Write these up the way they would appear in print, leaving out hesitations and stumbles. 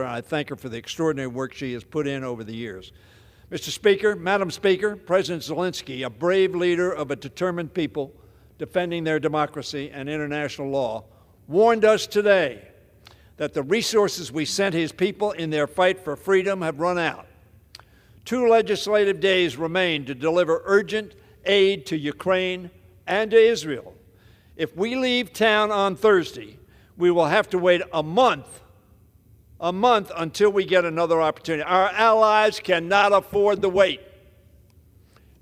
I thank her for the extraordinary work she has put in over the years. Mr. Speaker, Madam Speaker, President Zelensky, a brave leader of a determined people defending their democracy and international law, warned us today that the resources we sent his people in their fight for freedom have run out. 2 legislative days remain to deliver urgent aid to Ukraine and to Israel. If we leave town on Thursday, we will have to wait a month until we get another opportunity. Our allies cannot afford the wait.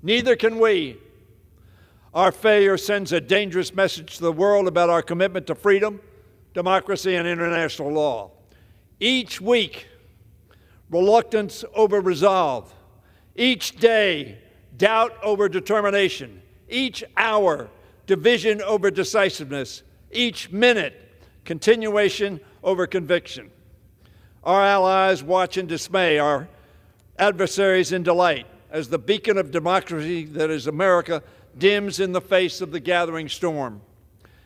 Neither can we. Our failure sends a dangerous message to the world about our commitment to freedom, democracy, and international law. Each week, reluctance over resolve. Each day, doubt over determination. Each hour, division over decisiveness. Each minute, continuation over conviction. Our allies watch in dismay, our adversaries in delight, as the beacon of democracy that is America dims in the face of the gathering storm.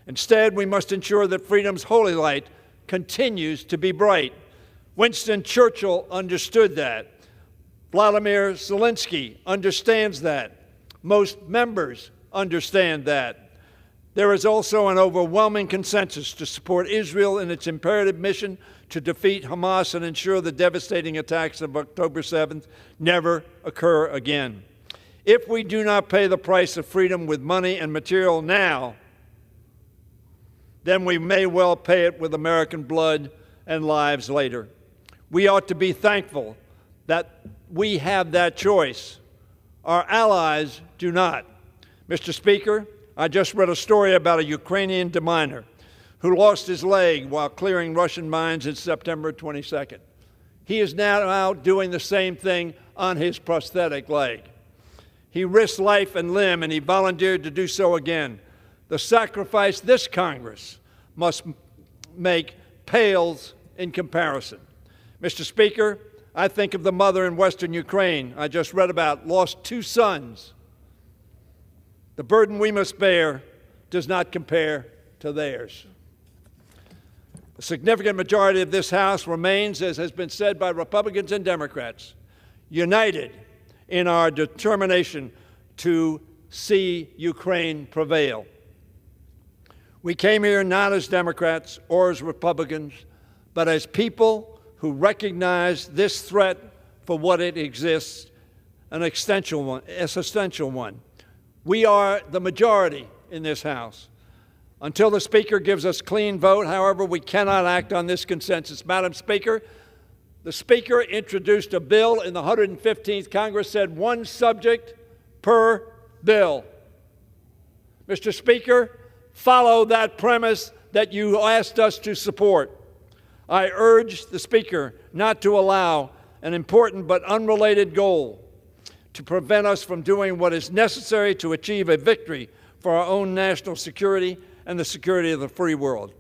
Instead, we must ensure that freedom's holy light continues to be bright. Winston Churchill understood that. Vladimir Zelensky understands that. Most members understand that. There is also an overwhelming consensus to support Israel in its imperative mission to defeat Hamas and ensure the devastating attacks of October 7th never occur again. If we do not pay the price of freedom with money and material now, then we may well pay it with American blood and lives later. We ought to be thankful that we have that choice. Our allies do not. Mr. Speaker, I just read a story about a Ukrainian deminer who lost his leg while clearing Russian mines on September 22nd. He is now out doing the same thing on his prosthetic leg. He risked life and limb, and he volunteered to do so again. The sacrifice this Congress must make pales in comparison. Mr. Speaker, I think of the mother in Western Ukraine I just read about, lost 2 sons. The burden we must bear does not compare to theirs. A significant majority of this House remains, as has been said by Republicans and Democrats, united in our determination to see Ukraine prevail. We came here not as Democrats or as Republicans, but as people who recognize this threat for what it exists, an existential one. We are the majority in this House. Until the Speaker gives us clean vote, however, we cannot act on this consensus. Madam Speaker, the Speaker introduced a bill in the 115th Congress, said 1 subject per bill. Mr. Speaker, follow that premise that you asked us to support. I urge the Speaker not to allow an important but unrelated goal to prevent us from doing what is necessary to achieve a victory for our own national security and the security of the free world.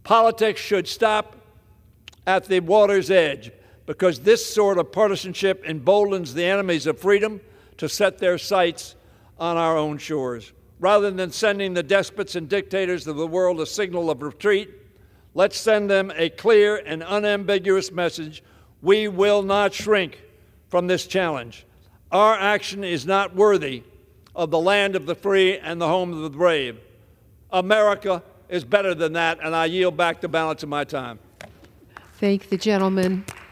Politics should stop at the water's edge, because this sort of partisanship emboldens the enemies of freedom to set their sights on our own shores. Rather than sending the despots and dictators of the world a signal of retreat, let's send them a clear and unambiguous message: we will not shrink from this challenge. Our action is not worthy of the land of the free and the home of the brave. America is better than that, and I yield back the balance of my time. Thank the gentleman.